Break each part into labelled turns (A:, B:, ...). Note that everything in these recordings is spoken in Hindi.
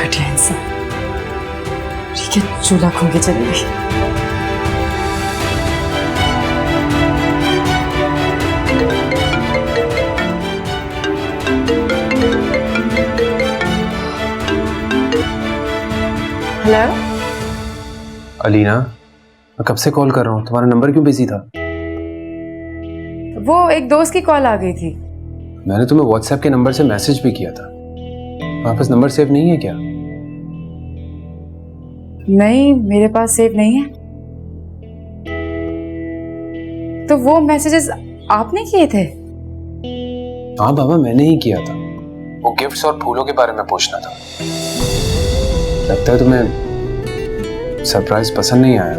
A: घटिया इंसान। ठीक है, चूल्हा खो के चली गई। हेलो
B: अलीना, मैं कब से कॉल कर रहा हूँ, तुम्हारा नंबर क्यों बिजी था?
A: वो एक दोस्त की कॉल आ गई थी।
B: मैंने तुम्हें व्हाट्सएप के नंबर से मैसेज भी किया था। वापस नंबर सेव नहीं है क्या?
A: नहीं, मेरे पास सेव नहीं है। तो वो मैसेजेस आपने किए थे?
B: हाँ बाबा, मैंने ही किया था। वो गिफ्ट्स और फूलों के बारे में पूछना था। लगता है तुम्हें सरप्राइज पसंद नहीं आया।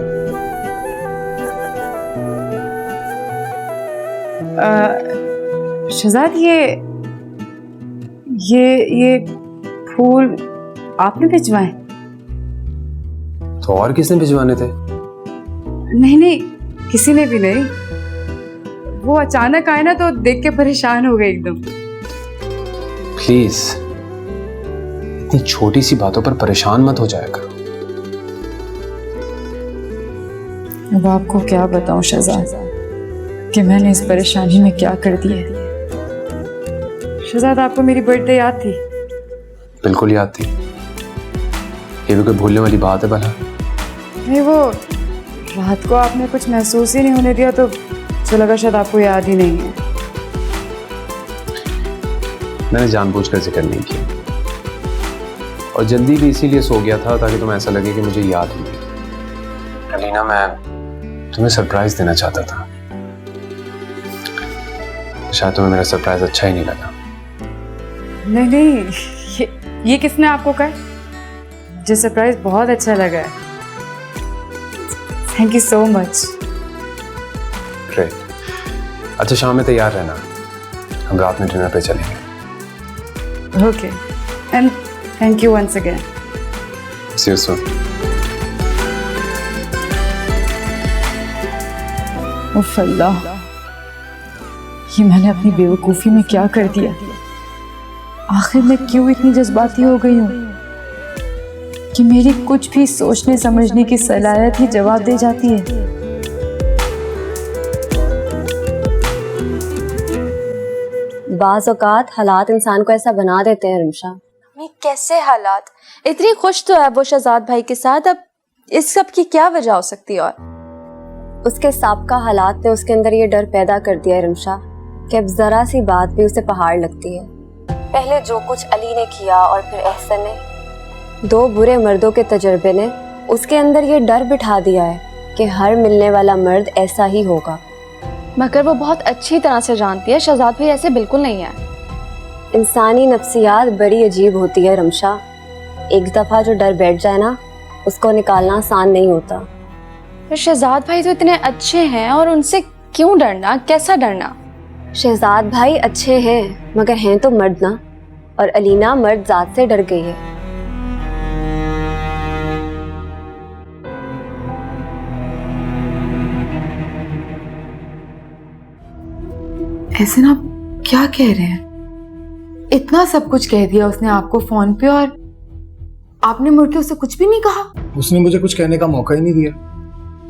A: शहजाद, ये फूल आपने भिजवाए?
B: तो और किसने भिजवाने थे?
A: नहीं, किसी ने भी नहीं। वो अचानक आए ना तो देख के परेशान हो गए एकदम।
B: प्लीज, इतनी छोटी सी बातों पर परेशान मत हो जाया करो।
A: अब आपको क्या बताऊं शहजाद कि मैंने इस परेशानी में क्या कर दिया है। शहजाद, आपको मेरी बर्थडे याद थी?
B: बिल्कुल याद थी। ये भी कोई भूलने वाली बात है भला?
A: नहीं, वो रात को आपने कुछ महसूस ही नहीं होने दिया तो मुझे लगा शायद आपको याद ही नहीं है।
B: मैंने जानबूझकर जिक्र नहीं किया और जल्दी भी इसीलिए सो गया था ताकि तुम्हें ऐसा लगे कि मुझे याद ही नहीं। अलीना, मैं तुम्हें सरप्राइज देना चाहता था। शायद तुम्हें मेरा सरप्राइज अच्छा ही नहीं लगा।
A: नहीं, ये किसने आपको कहा? मुझे सरप्राइज बहुत अच्छा लगा है। Thank you so much.
B: Great. अच्छा, शाम में तैयार रहना, हम रात में डिनर पे चलेंगे।
A: Okay, and thank you once again.
B: See you soon.
A: उफ़ अल्लाह, ये मैंने अपनी बेवकूफ़ी में क्या कर दिया? आखिर मैं क्यों इतनी जज्बाती हो गई हूँ कि मेरी कुछ भी सोचने समझने की सलाहियत ही जवाब दे जाती है।
C: बाज़ औक़ात हालात इंसान को ऐसा बना देते हैं रिमशा।
D: नहीं, कैसे हालात? इतनी खुश तो है वो शहजाद भाई के साथ, अब इस सब की क्या वजह हो सकती है? और
C: उसके साबका हालात ने उसके अंदर ये डर पैदा कर दिया है रिमशा कि अब जरा सी बात भी उसे पहाड़ लगती है। पहले जो कुछ अली ने किया और फिर एहसन ने, दो बुरे मर्दों के तजर्बे ने उसके अंदर ये डर बिठा दिया है कि हर मिलने वाला मर्द ऐसा ही होगा।
D: मगर वो बहुत अच्छी तरह से जानती है शहजाद भाई ऐसे बिल्कुल नहीं है।
C: इंसानी नफ्सियात बड़ी अजीब होती है रमशा। एक दफ़ा जो डर बैठ जाए ना, उसको निकालना आसान नहीं होता।
D: फिर शहजाद भाई तो इतने अच्छे हैं और उनसे क्यों डरना? कैसा डरना?
C: शहजाद भाई अच्छे हैं मगर हैं तो मर्द ना, और अलीना मर्द जात से डर गई है।
A: ऐसे ना, क्या कह रहे हैं? इतना सब कुछ कह दिया उसने आपको फोन पे और आपने मुड़ के उसे कुछ भी नहीं कहा?
E: उसने मुझे कुछ कहने का मौका ही नहीं दिया,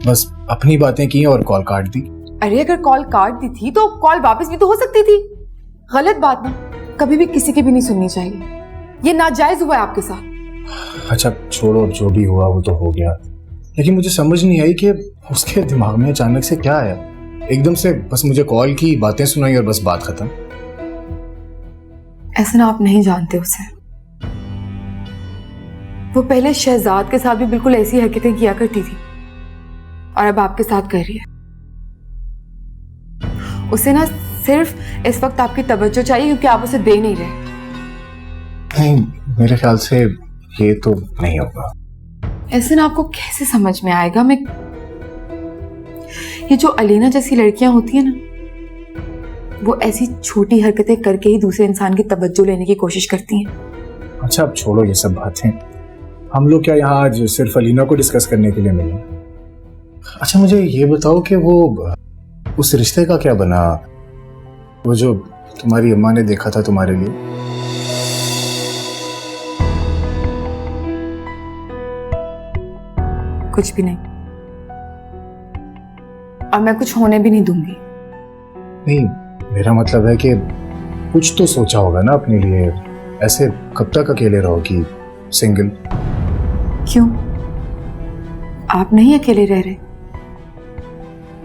E: बस अपनी बातें की और कॉल काट दी।
A: अरे अगर कॉल काट दी थी तो कॉल वापस भी तो हो सकती थी। गलत बात ना कभी भी किसी की भी नहीं सुननी चाहिए। ये नाजायज हुआ है आपके साथ।
E: अच्छा छोड़ो, जो भी हुआ वो तो हो गया, लेकिन मुझे समझ नहीं आई कि उसके दिमाग में अचानक से क्या आया। एकदम से बस मुझे कॉल की, बातें सुनाई और बस बात खत्म।
A: ऐसा ना, आप नहीं जानते उसे। वो पहले शहजाद के साथ भी बिल्कुल ऐसी हरकतें किया करती थी और अब आपके साथ कर रही है। उसे ना सिर्फ इस वक्त आपकी तवज्जो चाहिए क्योंकि आप उसे दे नहीं रहे।
E: नहीं, मेरे ख्याल से ये तो नहीं होगा।
A: ऐसे ना आपको कैसे समझ में आएगा? मैं ये जो अलीना जैसी लड़कियां होती है ना, वो ऐसी छोटी हरकतें करके ही दूसरे इंसान की तवज्जो लेने की कोशिश करती हैं।
E: अच्छा अब छोड़ो ये सब बातें। हम लोग क्या यहाँ आज सिर्फ अलीना को डिस्कस करने के लिए मिले? अच्छा मुझे ये बताओ कि वो उस रिश्ते का क्या बना, वो जो तुम्हारी अम्मा ने देखा था तुम्हारे लिए?
A: कुछ भी नहीं, और मैं कुछ होने भी नहीं दूंगी।
E: नहीं, मेरा मतलब है कि कुछ तो सोचा होगा ना अपने लिए। ऐसे कब तक अकेले रहोगी सिंगल?
A: क्यों, आप नहीं अकेले रह रहे?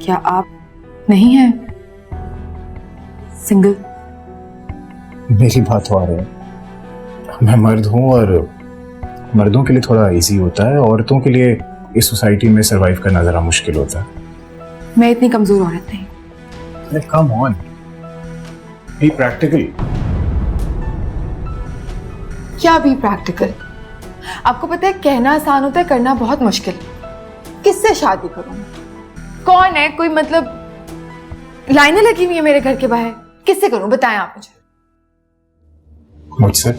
A: क्या आप नहीं हैं सिंगल?
E: मेरी बात हो रही है, मैं मर्द हूँ और मर्दों के लिए थोड़ा इजी होता है, औरतों के लिए इस सोसाइटी में सरवाइव करना जरा मुश्किल होता है।
A: मैं इतनी कमजोर औरत नहीं।
E: अरे कम ऑन, बी प्रैक्टिकल।
A: क्या भी प्रैक्टिकल? आपको पता है कहना आसान होता है, करना बहुत मुश्किल। किससे शादी करूं? कौन है कोई, मतलब लाइनें लगी हुई है मेरे घर के बाहर, किससे करूं बताएं आप मुझे।
E: मुझसे?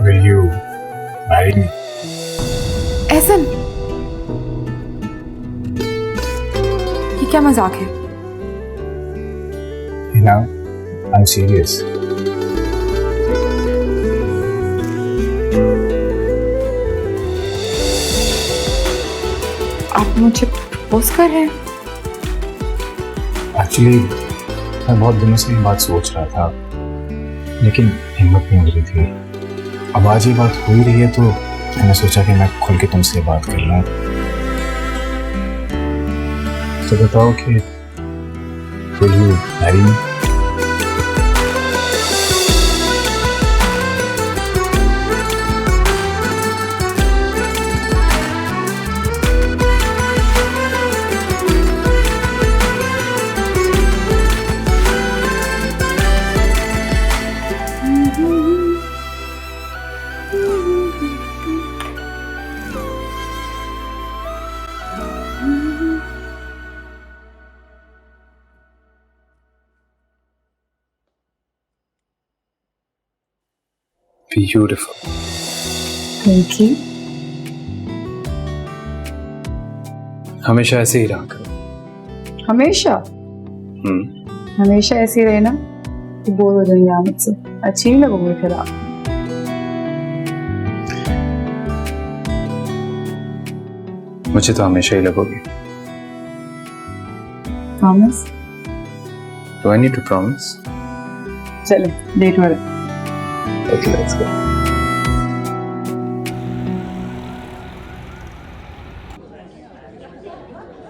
E: Will you marry me?
A: Ehsan, ये क्या मजाक है?
E: Now, I'm serious.
A: आप मुझे प्रपोज कर रहे हैं?
E: एक्चुअली मैं बहुत दिनों से ये बात सोच रहा था, लेकिन हिम्मत नहीं हो रही थी। अब आज ये बात हो ही रही है तो मैंने सोचा कि मैं खुल के तुमसे बात कर लूं। तो बताओ कि will you marry me?
B: Beautiful.
A: Thank you.
B: हमेशा ऐसे ही रहा करो।
A: हमेशा हमेशा ऐसे ही रहे ना तो बोर हो जाएंगे आप मुझसे, अच्छी नहीं लगोगे फिर आप।
B: मुझे तो हमेशा ही लगोगी।
A: Promise?
B: Do I need to promise?
A: चलो डेट वाले।
B: Okay, let's go.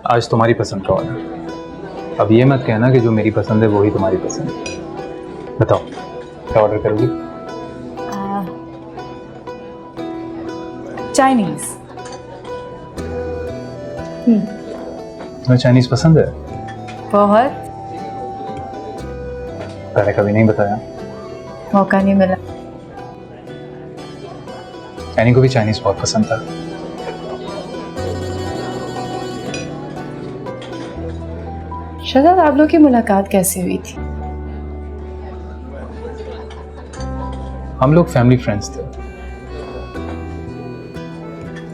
B: आज तुम्हारी पसंद का ऑर्डर। अब ये मत कहना कि जो मेरी पसंद है वही तुम्हारी पसंद है। बताओ क्या ऑर्डर करोगी?
A: चाइनीज।
B: तुम्हें चाइनीज पसंद है?
A: बहुत।
B: पहले कभी नहीं बताया।
A: मौका नहीं मिला।
B: एनी को भी चाइनीज बहुत पसंद था।
A: शहजाद, आप लोग की मुलाकात कैसे हुई थी?
B: हम लोग फैमिली फ्रेंड्स थे,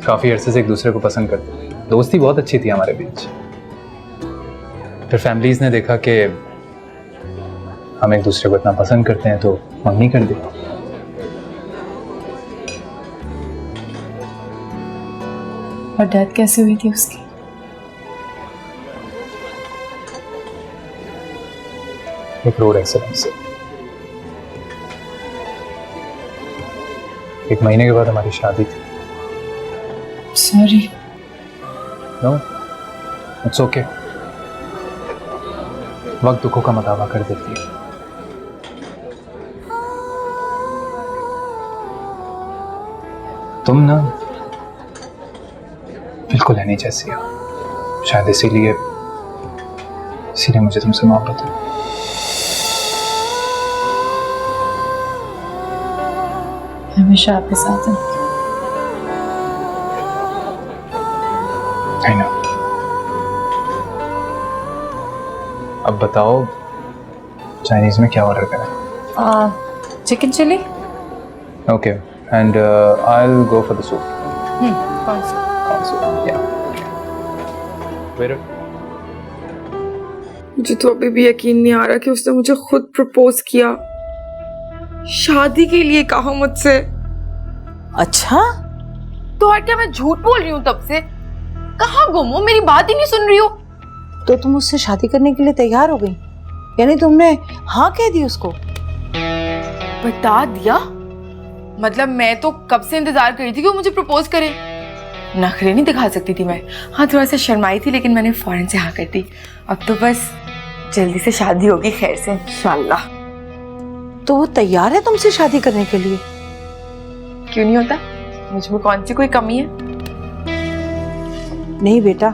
B: काफी अरसे से एक दूसरे को पसंद करते, दोस्ती बहुत अच्छी थी हमारे बीच। फिर फैमिलीज ने देखा कि हम एक दूसरे को इतना पसंद करते हैं तो मंगनी कर दी।
A: और डेथ कैसे हुई थी उसकी?
B: एक रोड एक्सीडेंट से। 1 महीने के बाद हमारी शादी थी।
A: सॉरी।
B: No, it's okay. वक्त दुखों का मदावा कर देती है। तुम ना बिल्कुल है नहीं जैसी हो, शायद इसीलिए मुझे तुमसे मोहब्बत है।
A: हमेशा आपके साथ है।
B: I know। अब बताओ चाइनीज में क्या ऑर्डर करें?
A: Chicken chilli.
B: Okay, and I will go for the soup.
A: कौन सा?
B: Yeah. Waiter,
F: मुझे तो अभी भी यकीन नहीं आ रहा कि उसने मुझे खुद प्रपोज किया, शादी के लिए कहा मुझसे।
G: अच्छा,
F: तो और क्या मैं झूठ बोल रही हूँ? तब से कहाँ गुम हो, मेरी बात ही नहीं सुन रही हो।
G: तो तुम उससे शादी करने के लिए तैयार हो गई? यानी तुमने हाँ कह दी उसको?
F: बता दिया? मतलब मैं तो कब से इंतजार कर रही थी कि वो मुझे प्रपोज करे। नखरे नहीं दिखा सकती थी मैं। हाँ, थोड़ा सा शर्माई थी, लेकिन मैंने फौरन से हाँ कर दी। अब तो बस जल्दी से शादी होगी खैर से इंशाल्लाह।
G: तो वो तैयार है तुमसे शादी करने के लिए?
F: क्यों नहीं होता? मुझ में कौन सी कोई कमी है?
G: नहीं बेटा,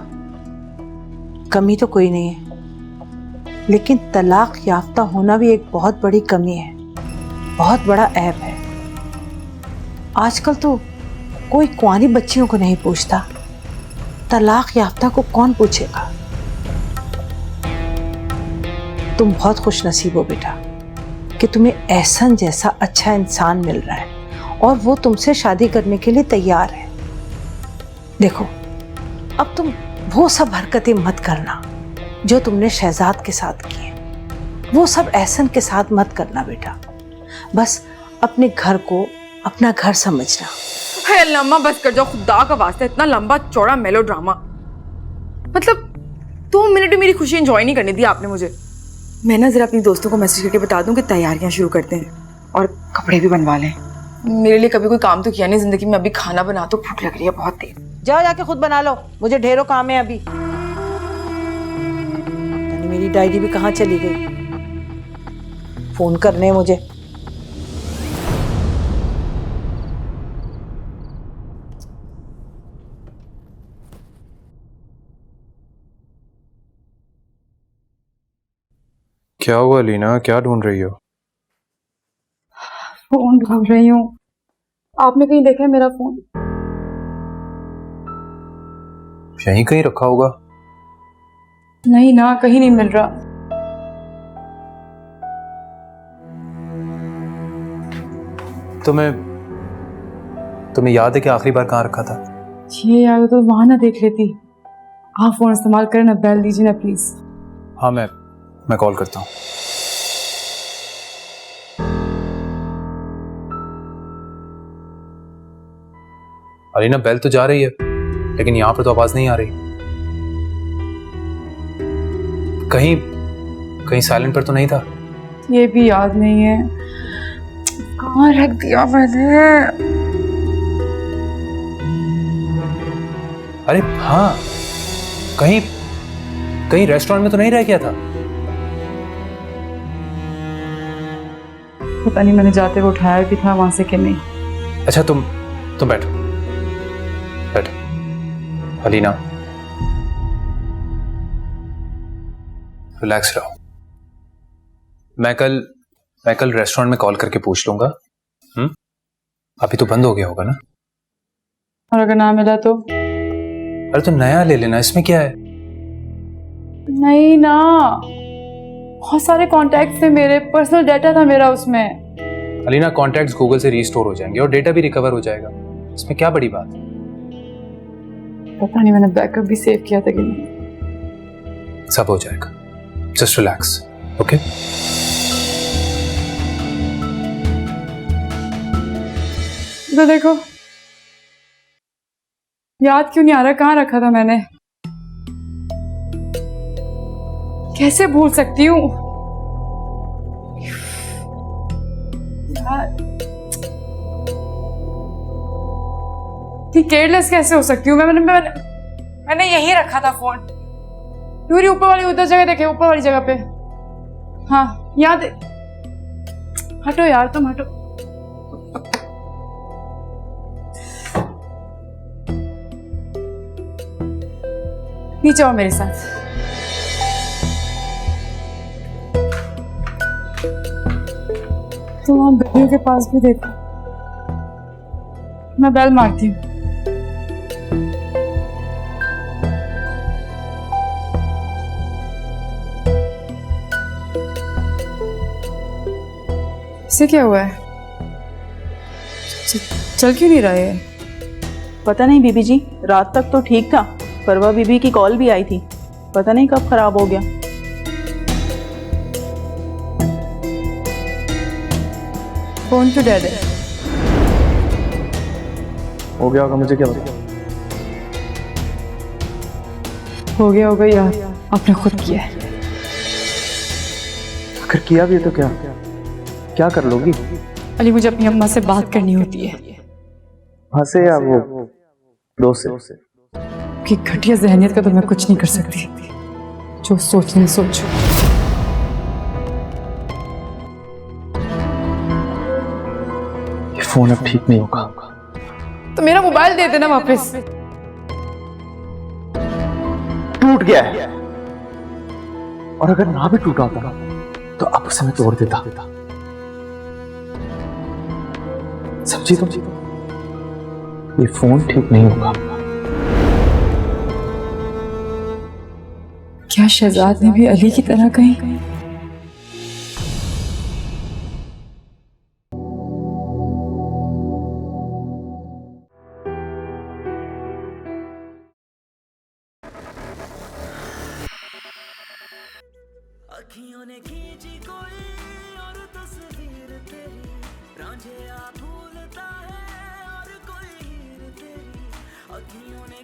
G: कमी तो कोई नहीं है, लेकिन तलाक याफ्ता होना भी एक बहुत बड़ी कमी है, बहुत बड़ा ऐब है। आजकल तो कोई कुंवारी बच्चियों को नहीं पूछता, तलाक याफ्ता को कौन पूछेगा? तुम बहुत खुश नसीब हो बेटा कि तुम्हें एहसन जैसा अच्छा इंसान मिल रहा है और वो तुमसे शादी करने के लिए तैयार है। देखो, अब तुम वो सब हरकतें मत करना जो तुमने शहजाद के साथ की है, वो सब एहसन के साथ मत करना बेटा। बस अपने घर को अपना घर समझना।
F: है अल्लाह, बस कर जाओ, खुदा का वास्ता। इतना लंबा चौड़ा मेलोड्रामा, मतलब 2 मिनट में मेरी खुशी एंजॉय नहीं करने दी आपने मुझे। मैं ना जरा अपनी दोस्तों को मैसेज करके बता दूं कि तैयारियां शुरू करते हैं और कपड़े भी बनवा लें। मेरे लिए कभी कोई काम तो किया नहीं जिंदगी में, अभी खाना बना तो भूख लग रही है बहुत तेज।
G: जाओ जाके खुद बना लो, मुझे ढेरों काम है अभी। मेरी डायरी भी कहाँ चली गई? फोन करने हैं मुझे।
B: क्या हुआ लीना, क्या ढूंढ रही हो?
A: फोन ढूंढ रही हूँ। आपने कहीं देखा है मेरा फोन?
B: यहीं कहीं रखा होगा।
A: नहीं ना, कहीं नहीं मिल रहा।
B: तुम्हें याद है कि आखिरी बार कहाँ रखा था?
A: ये याद तो वहां ना देख लेती। आप फोन इस्तेमाल करें ना, बेल दीजिए ना प्लीज।
B: हाँ, मैं कॉल करता हूँ। अलीना, बेल तो जा रही है लेकिन यहां पर तो आवाज नहीं आ रही। कहीं साइलेंट पर तो नहीं था?
A: ये भी याद नहीं है, कहाँ रख दिया मैंने।
B: अरे हाँ, कहीं रेस्टोरेंट में तो नहीं रह गया था?
A: पता नहीं, मैंने जाते हुए उठाया भी था वहां से कि नहीं।
B: अच्छा, तुम बैठो अलीना, रिलैक्स रहो। मैं कल रेस्टोरेंट में कॉल करके पूछ लूंगा। अभी तो बंद हो गया होगा ना?
A: और अगर ना मिला तो?
B: अरे तो नया ले लेना, इसमें क्या है?
A: नहीं ना, बहुत सारे कॉन्टैक्ट थे मेरे, पर्सनल डाटा था मेरा उसमें।
B: अलीना, कॉन्टैक्ट्स गूगल से रीस्टोर हो जाएंगे और डेटा भी रिकवर हो जाएगा, इसमें क्या बड़ी बात है?
A: पता नहीं मैंने बैकअप भी सेव किया था कि नहीं।
B: सब हो जाएगा, जस्ट रिलैक्स, ओके?
A: तो देखो, याद क्यों नहीं आ रहा कहाँ रखा था मैंने? कैसे भूल सकती हूँ यार? केयरलेस कैसे हो सकती हूँ मैंने यहीं रखा था फोन। पूरी ऊपर वाली उधर जगह देखे, ऊपर वाली जगह पे। हाँ, याद। हटो यार, तुम हटो। नीचे आओ मेरे साथ। तुम वहां बेबियों के पास भी देखो, मैं बेल मारती हूँ। इसे क्या हुआ है? चल क्यों नहीं रहा है?
H: पता नहीं बीबी जी, रात तक तो ठीक था। परवा बीबी की कॉल भी आई थी, पता नहीं कब खराब हो गया।
A: फोन तो दे दे।
I: हो गया होगा, मुझे क्या पता।
A: हो गया होगा यार, आपने खुद किया है।
I: अगर किया भी है तो क्या क्या कर लोगी?
A: अली, मुझे अपनी अम्मा से बात करनी होती है
I: हंसे या वो दोस्त से?
A: कि घटिया जहनियत का तो मैं कुछ नहीं कर सकती। जो सोचनी सोचो।
I: ये फोन अब ठीक नहीं होगा।
A: तो मेरा मोबाइल दे देना वापस।
I: टूट गया है, और अगर ना भी टूटा होता तो अब उसे मैं तोड़ देता। समझी तुम? ये फोन ठीक नहीं होगा।
A: क्या शहजाद ने भी अली की तरह कही?
J: अखियों ने खींची कोई और तस्वीर तेरी, रांझे आ भूलता है और कोई हीर तेरी। अखियों ने